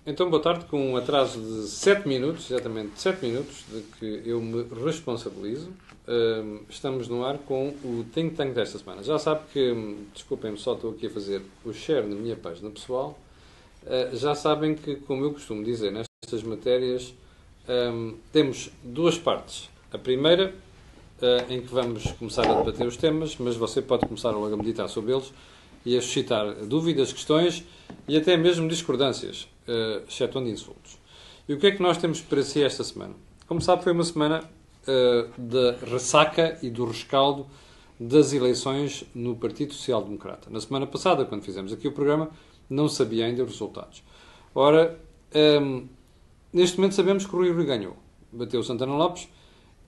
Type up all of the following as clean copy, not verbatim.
Então, boa tarde, com um atraso de 7 minutos, exatamente 7 minutos, de que eu me responsabilizo. Estamos no ar com o Think Tank desta semana. Já sabe que, desculpem-me, só estou aqui a fazer o share na minha página pessoal. Já sabem que, como eu costumo dizer nestas matérias, temos duas partes. A primeira, em que vamos começar a debater os temas, mas você pode começar logo a meditar sobre eles e a suscitar dúvidas, questões e até mesmo discordâncias, excetuando insultos. E o que é que nós temos para si esta semana? Como sabe, foi uma semana da ressaca e do rescaldo das eleições no Partido Social Democrata. Na semana passada, quando fizemos aqui o programa, não sabia ainda os resultados. Ora, neste momento sabemos que o Rui Rio ganhou. Bateu o Santana Lopes.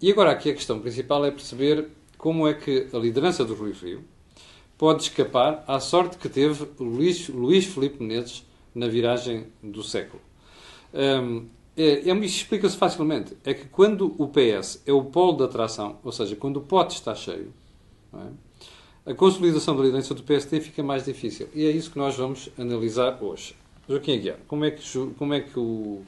E agora aqui a questão principal é perceber como é que a liderança do Rui Rio pode escapar à sorte que teve Luís Filipe Menezes na viragem do século. Isso explica-se facilmente. É que quando o PS é o polo de atração, ou seja, quando o pote está cheio, não é? A consolidação da liderança do PSD fica mais difícil. E é isso que nós vamos analisar hoje. Joaquim Aguiar, como é que o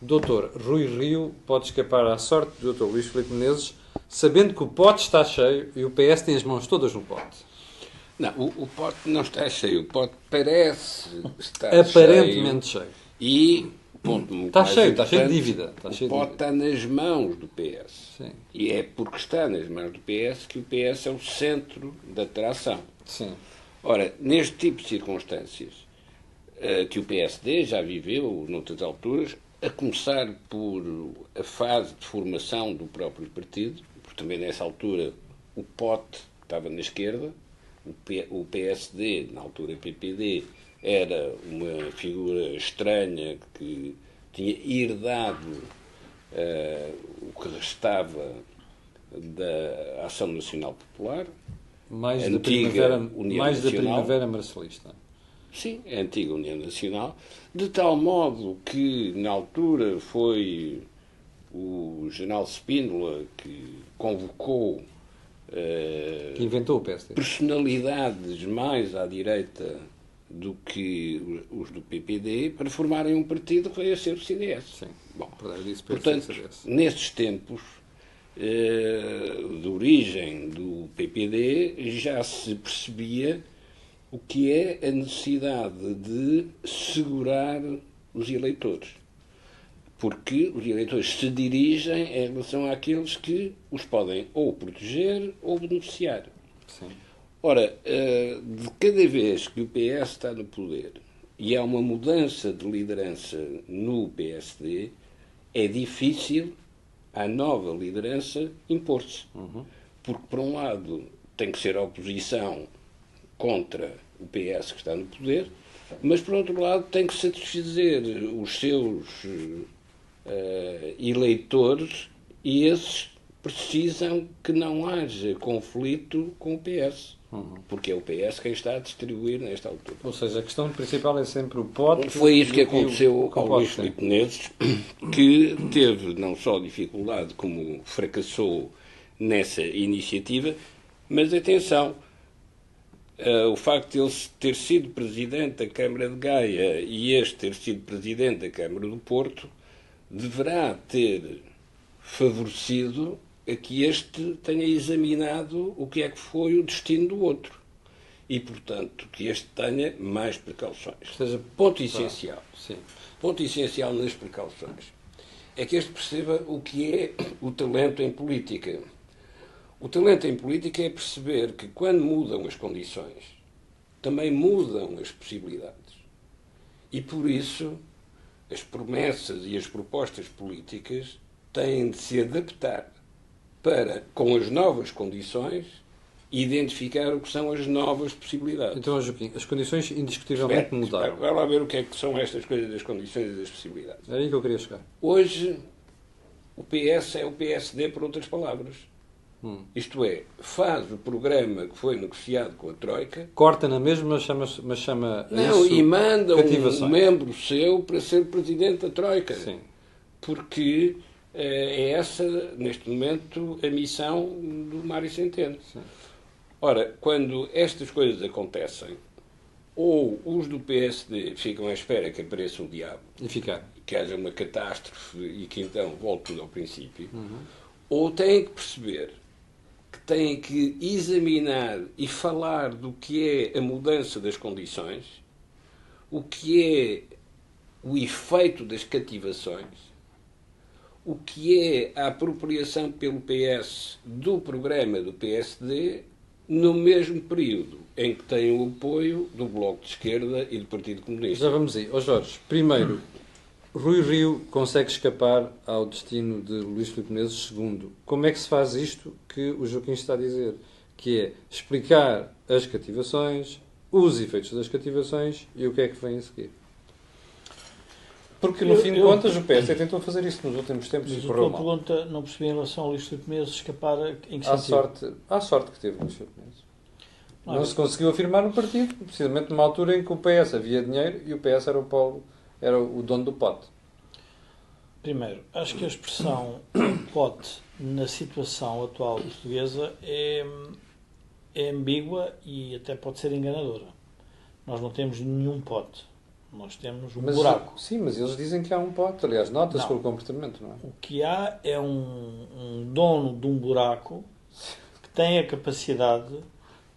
Dr. Rui Rio pode escapar à sorte do Dr. Luís Filipe Menezes, sabendo que o pote está cheio e o PS tem as mãos todas no pote? Não, o pote não está cheio. O pote parece estar aparentemente cheio. E, ponto muito está mais cheio, está cheio de importante, dívida. O pote está nas mãos do PS. Sim. E é porque está nas mãos do PS que o PS é o centro da atração. Sim. Ora, neste tipo de circunstâncias que o PSD já viveu noutras alturas, a começar por a fase de formação do próprio partido, porque também nessa altura o pote estava na esquerda, o PSD, na altura PPD, era uma figura estranha que tinha herdado o que restava da Ação Nacional Popular, Mais da primavera marcelista. Sim, a antiga União Nacional, de tal modo que, na altura, foi o general Spínola que convocou que inventou o PSD. Personalidades mais à direita do que os do PPD para formarem um partido que veio a ser o CDS. Sim. Bom, portanto, nesses tempos de origem do PPD já se percebia o que é a necessidade de segurar os eleitores. Porque os eleitores se dirigem em relação àqueles que os podem ou proteger ou beneficiar. Sim. Ora, de cada vez que o PS está no poder e há uma mudança de liderança no PSD, é difícil à nova liderança impor-se. Porque, por um lado, tem que ser a oposição contra o PS que está no poder, mas, por outro lado, tem que satisfazer os seus eleitores e esses precisam que não haja conflito com o PS. Porque é o PS quem está a distribuir nesta altura. Ou seja, a questão principal é sempre o pote. Foi isso que aconteceu ao Luís Filipe Menezes, que teve não só dificuldade, como fracassou nessa iniciativa, mas atenção, o facto de ele ter sido presidente da Câmara de Gaia e este ter sido presidente da Câmara do Porto deverá ter favorecido a que este tenha examinado o que é que foi o destino do outro. E, portanto, que este tenha mais precauções. Ou seja, ponto essencial. Sim. Ponto essencial nas precauções é que este perceba o que é o talento em política. O talento em política é perceber que, quando mudam as condições, também mudam as possibilidades. E, por isso, as promessas e as propostas políticas têm de se adaptar para, com as novas condições, identificar o que são as novas possibilidades. Então, Joaquim, as condições indiscutivelmente mudaram. Vai lá ver o que é que são estas coisas das condições e das possibilidades. É aí que eu queria chegar. Hoje, o PS é o PSD, por outras palavras. Isto é, faz o programa que foi negociado com a Troika. Corta na mesma, mas chama não, isso e manda cativações. Um membro seu para ser presidente da Troika. Sim. Porque é essa, neste momento, a missão do Mário Centeno. Sim. Ora, quando estas coisas acontecem, ou os do PSD ficam à espera que apareça o diabo e ficar, que haja uma catástrofe e que então volte tudo ao princípio, ou têm que perceber que têm que examinar e falar do que é a mudança das condições, o que é o efeito das cativações, o que é a apropriação pelo PS do programa do PSD no mesmo período em que tem o apoio do Bloco de Esquerda e do Partido Comunista. Já vamos aí. Jorge, primeiro, Rui Rio consegue escapar ao destino de Luís Filipe Menezes. Segundo, como é que se faz isto que o Joaquim está a dizer? Que é explicar as cativações, os efeitos das cativações e o que é que vem a seguir. Porque, no fim de contas, o PS tentou fazer isso nos últimos tempos e correu mal. A tua pergunta não percebi em relação a Luís Filipe Menezes escapar em que sentido? À sorte que teve Luís Filipe Menezes. Não se conseguiu afirmar no partido, precisamente numa altura em que o PS havia dinheiro e o PS era o dono do pote. Primeiro, acho que a expressão pote na situação atual portuguesa é ambígua e até pode ser enganadora. Nós não temos nenhum pote. Nós temos um buraco. Sim, mas eles dizem que há um pote. Aliás, nota-se pelo comportamento, não é? O que há é um dono de um buraco que tem a capacidade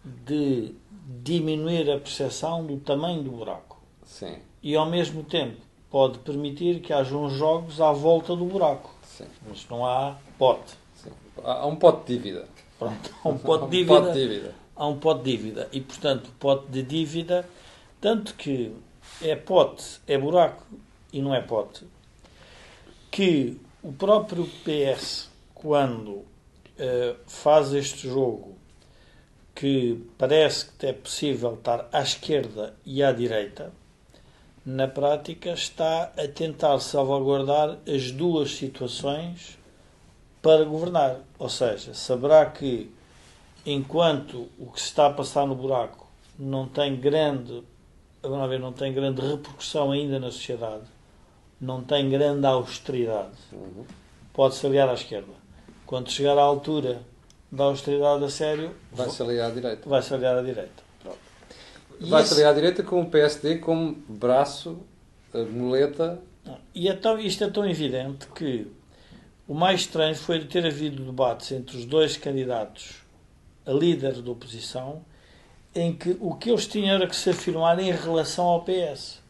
de diminuir a percepção do tamanho do buraco. Sim. E, ao mesmo tempo, pode permitir que hajam jogos à volta do buraco. Sim. Mas não há pote. Sim. Há um pote de dívida. Pronto, há um pote de dívida. Há um pote de dívida. E, portanto, pote de dívida, tanto que é pote, é buraco e não é pote, que o próprio PS, quando faz este jogo, que parece que é possível estar à esquerda e à direita, na prática está a tentar salvaguardar as duas situações para governar. Ou seja, saberá que enquanto o que se está a passar no buraco não tem grande repercussão ainda na sociedade, não tem grande austeridade, pode-se aliar à esquerda. Quando chegar à altura da austeridade a sério, vai-se aliar à direita. Vai-se aliar à direita. Vai-se aliar à direita com o PSD como braço, muleta. E então, isto é tão evidente que o mais estranho foi ter havido debates entre os dois candidatos a líder da oposição, em que o que eles tinham era que se afirmar em relação ao PS.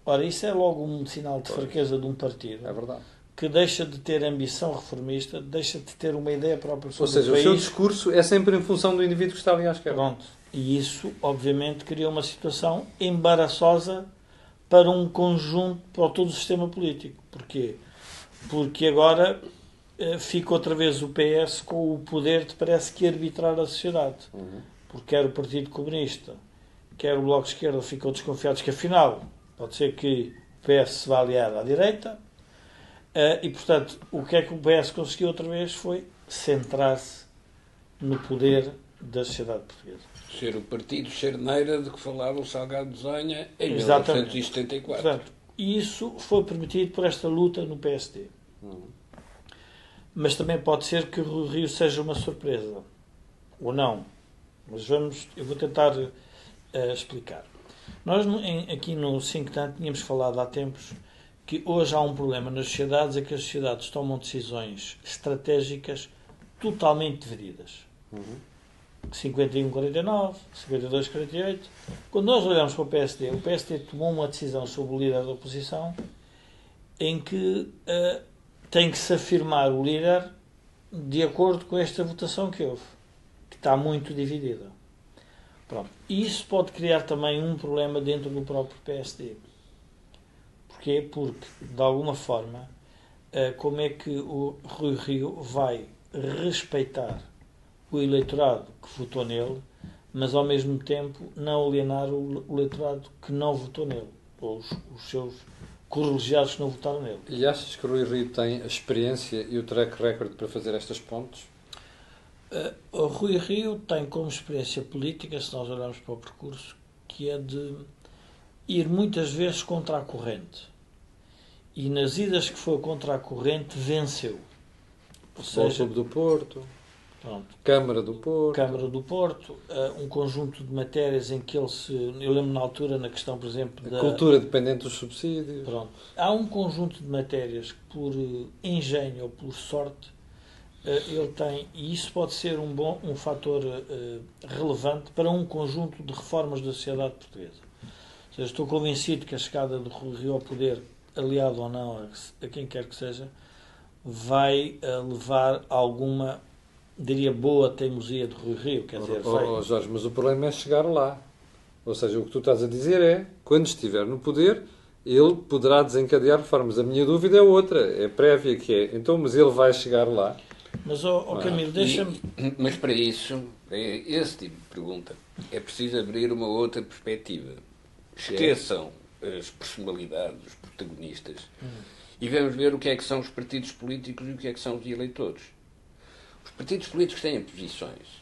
Ora, isso é logo um sinal de fraqueza de um partido. É verdade. Que deixa de ter ambição reformista, deixa de ter uma ideia própria sobre o país. Ou seja, o seu discurso é sempre em função do indivíduo que está ali à esquerda. Pronto. E isso, obviamente, cria uma situação embaraçosa para um conjunto, para todo o sistema político. Porquê? Porque agora fica outra vez o PS com o poder de parece que arbitrar a sociedade. Porque quer o Partido Comunista, quer o Bloco de Esquerda ficam desconfiados que, afinal, pode ser que o PS se vá aliar à direita. E, portanto, o que é que o PS conseguiu outra vez foi centrar-se no poder da sociedade portuguesa. Ser o partido charneira de que falava o Salgado Desenha em Exatamente. 1974. Portanto, isso foi permitido por esta luta no PSD. Mas também pode ser que o Rio seja uma surpresa. Ou não. Mas eu vou tentar explicar. Nós, aqui no Think Tank, tínhamos falado há tempos que hoje há um problema nas sociedades, é que as sociedades tomam decisões estratégicas totalmente divididas. 51-49, 52-48. Quando nós olhamos para o PSD tomou uma decisão sobre o líder da oposição em que tem que se afirmar o líder de acordo com esta votação que houve, que está muito dividida. Pronto. E isso pode criar também um problema dentro do próprio PSD. Porquê? Porque, de alguma forma, como é que o Rui Rio vai respeitar o eleitorado que votou nele, mas ao mesmo tempo não alienar o eleitorado que não votou nele, ou os seus correligionários que não votaram nele. E achas que o Rui Rio tem a experiência e o track record para fazer estas pontes? O Rui Rio tem como experiência política, se nós olharmos para o percurso, que é de ir muitas vezes contra a corrente. E nas idas que foi contra a corrente, venceu. Ou seja, o Clube do Porto. Pronto. Câmara do Porto, um conjunto de matérias em que eu lembro na altura, na questão, por exemplo, da cultura dependente dos subsídios. Pronto. Há um conjunto de matérias que, por engenho ou por sorte, ele tem, e isso pode ser um fator relevante para um conjunto de reformas da sociedade portuguesa. Ou seja, estou convencido que a chegada do Rui Rio ao poder, aliado ou não a quem quer que seja, vai levar a alguma, diria, boa teimosia de Rui Rio. Quer dizer, Jorge, mas o problema é chegar lá. Ou seja, o que tu estás a dizer é, quando estiver no poder, ele poderá desencadear reformas. A minha dúvida é outra, é prévia, que é, então, mas ele vai chegar lá. Mas, Camilo, deixa-me... Mas para isso, esse tipo de pergunta, é preciso abrir uma outra perspectiva. Esqueçam as personalidades, os protagonistas, e vamos ver o que é que são os partidos políticos e o que é que são os eleitores. Os partidos políticos têm posições,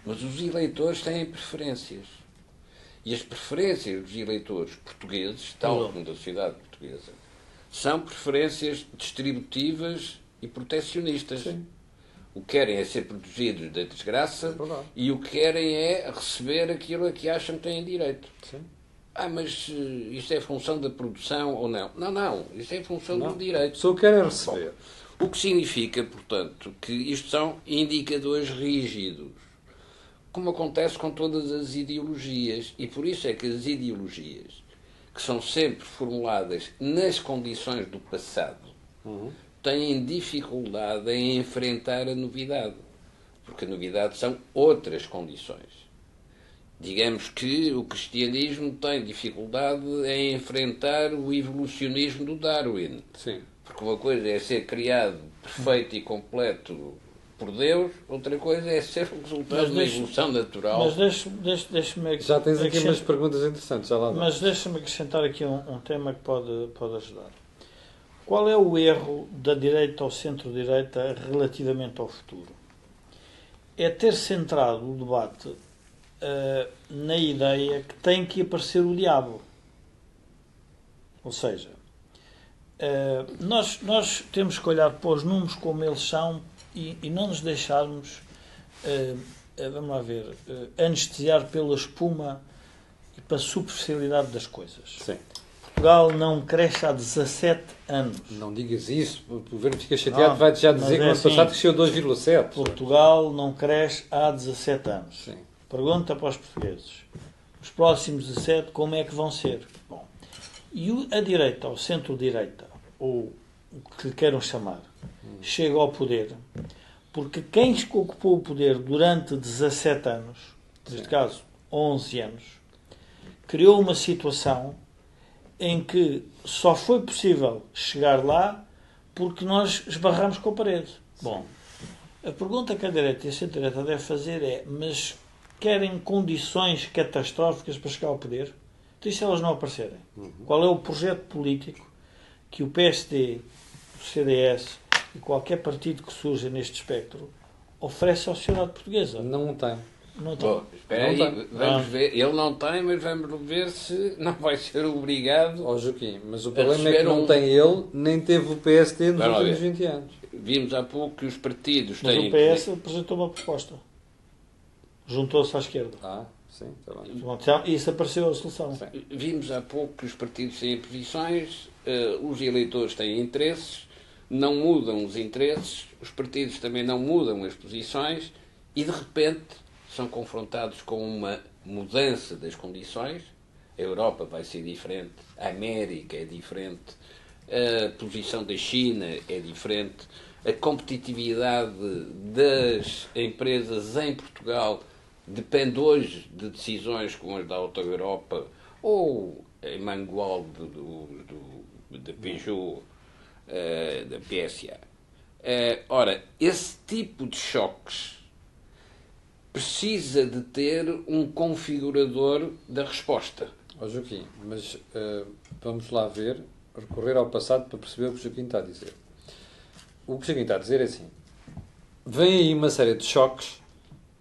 mas os eleitores têm preferências. E as preferências dos eleitores portugueses, tal como da sociedade portuguesa, são preferências distributivas e protecionistas. Sim. O que querem é ser protegidos da desgraça e o que querem é receber aquilo a que acham que têm direito. Sim. Mas isto é função da produção ou não? Não, isto é função do direito. Só querem receber. Bom, o que significa, portanto, que isto são indicadores rígidos, como acontece com todas as ideologias, e por isso é que as ideologias, que são sempre formuladas nas condições do passado, têm dificuldade em enfrentar a novidade, porque a novidade são outras condições. Digamos que o cristianismo tem dificuldade em enfrentar o evolucionismo do Darwin. Sim. Porque uma coisa é ser criado perfeito e completo por Deus, outra coisa é ser o resultado da evolução natural. Mas deixa-me... Já tens aqui umas perguntas interessantes. Já lá mas deixa-me acrescentar aqui um tema que pode ajudar. Qual é o erro da direita ou centro-direita relativamente ao futuro? É ter centrado o debate na ideia que tem que aparecer o diabo. Ou seja, nós temos que olhar para os números como eles são e não nos deixarmos, vamos lá ver, anestesiar pela espuma e pela superficialidade das coisas. Sim. Portugal não cresce há 17 anos. Não digas isso, o governo fica chateado, vai já dizer que no ano passado cresceu 2,7. Portugal não cresce há 17 anos. Sim. Pergunta para os portugueses. Os próximos 17, como é que vão ser? Bom, e a direita, ou centro-direita, ou o que lhe queiram chamar, chega ao poder, porque quem ocupou o poder durante 17 anos, neste caso 11 anos, criou uma situação em que só foi possível chegar lá porque nós esbarramos com a parede. Bom, a pergunta que a direita e a centro-direita devem fazer é, mas querem condições catastróficas para chegar ao poder? Então, e se elas não aparecerem? Qual é o projeto político que o PSD, o CDS e qualquer partido que surja neste espectro oferece à sociedade portuguesa? Não tem. Não tem. Bom, espera aí, vamos ver. Ele não tem, mas vamos ver se não vai ser obrigado. Joaquim, mas o problema é que não tem ele, nem teve o PSD nos últimos 20 anos. Vimos há pouco que os partidos mas têm... o PS apresentou uma proposta. Juntou-se à esquerda. Sim, está bem. Isso apareceu a solução. Sim. Vimos há pouco que os partidos têm posições, os eleitores têm interesses, não mudam os interesses, os partidos também não mudam as posições e, de repente, são confrontados com uma mudança das condições. A Europa vai ser diferente, a América é diferente, a posição da China é diferente, a competitividade das empresas em Portugal depende hoje de decisões como as da Auto Europa ou em Mangual da Peugeot, da PSA. Ora, esse tipo de choques precisa de ter um configurador da resposta. Joaquim, mas vamos lá ver, recorrer ao passado para perceber o que o Joaquim está a dizer. O que o Joaquim está a dizer é assim, vem aí uma série de choques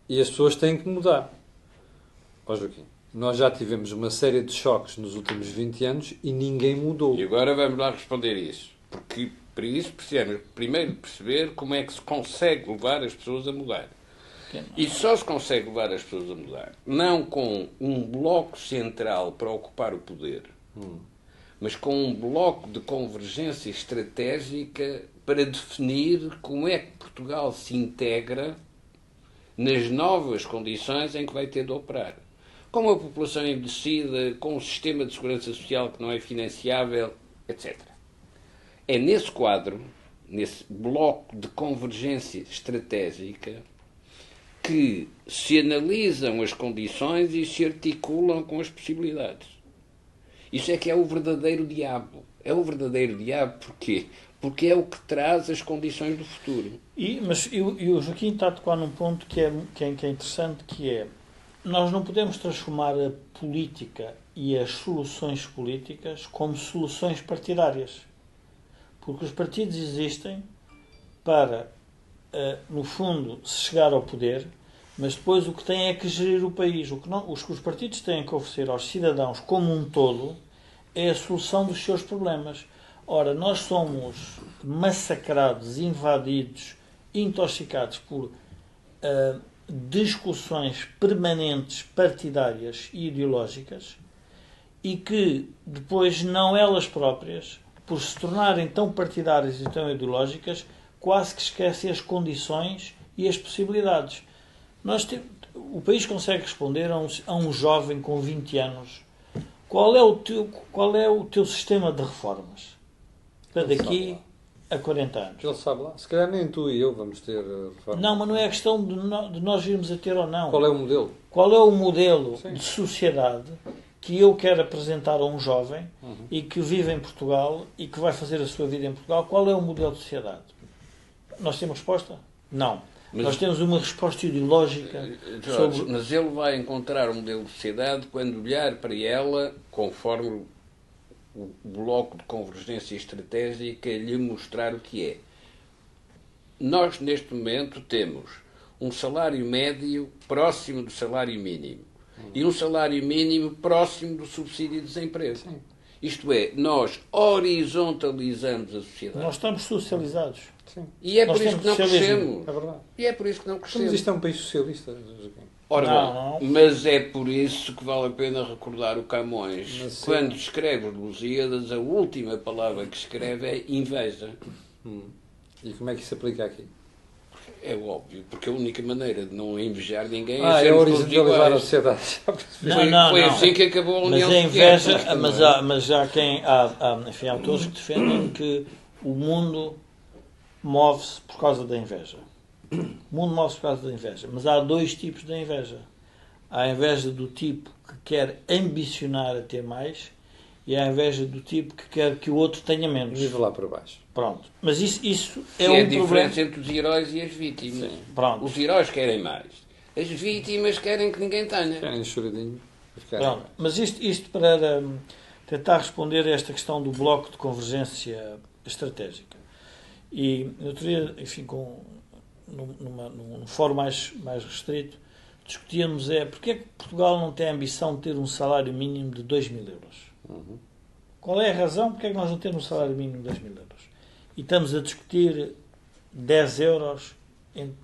e as pessoas têm que mudar. Joaquim, nós já tivemos uma série de choques nos últimos 20 anos e ninguém mudou. E agora vamos lá responder isso. Porque para isso precisamos primeiro perceber como é que se consegue levar as pessoas a mudar. E só se consegue levar as pessoas a mudar, não com um bloco central para ocupar o poder, mas com um bloco de convergência estratégica para definir como é que Portugal se integra nas novas condições em que vai ter de operar. Com uma população envelhecida, com um sistema de segurança social que não é financiável, etc. É nesse quadro, nesse bloco de convergência estratégica, que se analisam as condições e se articulam com as possibilidades. Isso é que é o verdadeiro diabo. É o verdadeiro diabo porquê? Porque é o que traz as condições do futuro. Mas o Joaquim está a tocar num ponto que é interessante, que é, nós não podemos transformar a política e as soluções políticas como soluções partidárias. Porque os partidos existem para, no fundo, se chegar ao poder, mas depois o que têm é que gerir o país. O que os partidos têm que oferecer aos cidadãos como um todo é a solução dos seus problemas. Ora, nós somos massacrados, invadidos, intoxicados por discussões permanentes, partidárias e ideológicas, e que depois não elas próprias, por se tornarem tão partidárias e tão ideológicas, quase que esquecem as condições e as possibilidades. O país consegue responder a um jovem com 20 anos qual é o teu sistema de reformas para daqui a 40 anos. Ele sabe lá. Se calhar nem tu e eu vamos ter reformas. Não, mas não é questão de nós virmos a ter ou não. Qual é o modelo? Qual é o modelo Sim. de sociedade que eu quero apresentar a um jovem e que vive em Portugal e que vai fazer a sua vida em Portugal? Qual é o modelo de sociedade? Nós temos resposta? Não. Nós temos uma resposta ideológica sobre... Mas ele vai encontrar um modelo de sociedade quando olhar para ela conforme o bloco de convergência estratégica lhe mostrar o que é. Nós, neste momento, temos um salário médio próximo do salário mínimo e um salário mínimo próximo do subsídio de desemprego. Sim. Isto é, nós horizontalizamos a sociedade. Nós estamos socializados. Sim. E é Nós por isso que não temos socialismo. crescemos. É verdade. E é por isso que não Mas crescemos. isto é um país socialista, Joaquim. Ora Não. bem, mas é por isso que vale a pena recordar o Camões. Mas, quando escreve os Lusíadas, a última palavra que escreve é inveja. E como é que isso se aplica aqui? É óbvio, porque a única maneira de não invejar ninguém É sermos todos horizontalizar a iguais. sociedade. Foi assim que acabou a União Mas a inveja, Soviética. mas há quem enfim, há autores que defendem que o mundo move-se por causa da inveja. O mundo move-se por causa da inveja. Mas há dois tipos de inveja. Há a inveja do tipo que quer ambicionar a ter mais e há a inveja do tipo que quer que o outro tenha menos. Vive lá para baixo. Pronto. Mas isso Que é é um a problema. diferença entre os heróis e as vítimas. Pronto. Os heróis querem mais. As vítimas querem que ninguém tenha. Querem choradinho. Pronto. Mas isto para tentar responder a esta questão do bloco de convergência estratégica. E eu teria, enfim, num fórum mais restrito, discutíamos porque é que Portugal não tem a ambição de ter um salário mínimo de 2.000 euros? Qual é a razão porque é que nós não temos um salário mínimo de 2.000 euros? E estamos a discutir 10 euros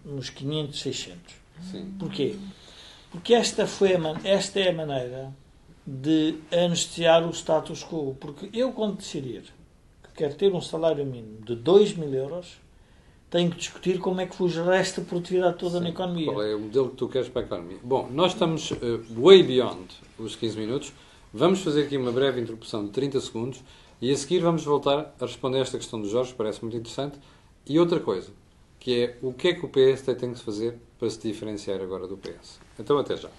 nos 500, 600. Sim. Porquê? Porque esta é a maneira de anestesiar o status quo. Porque eu, quando decidir que quero ter um salário mínimo de 2.000 euros, tenho que discutir como é que vos resta a produtividade toda na economia. Qual é o modelo que tu queres para a economia? Bom, nós estamos way beyond os 15 minutos. Vamos fazer aqui uma breve interrupção de 30 segundos e a seguir vamos voltar a responder a esta questão do Jorge, parece muito interessante. E outra coisa, que é o que é que o PSD tem que fazer para se diferenciar agora do PS. Então, até já.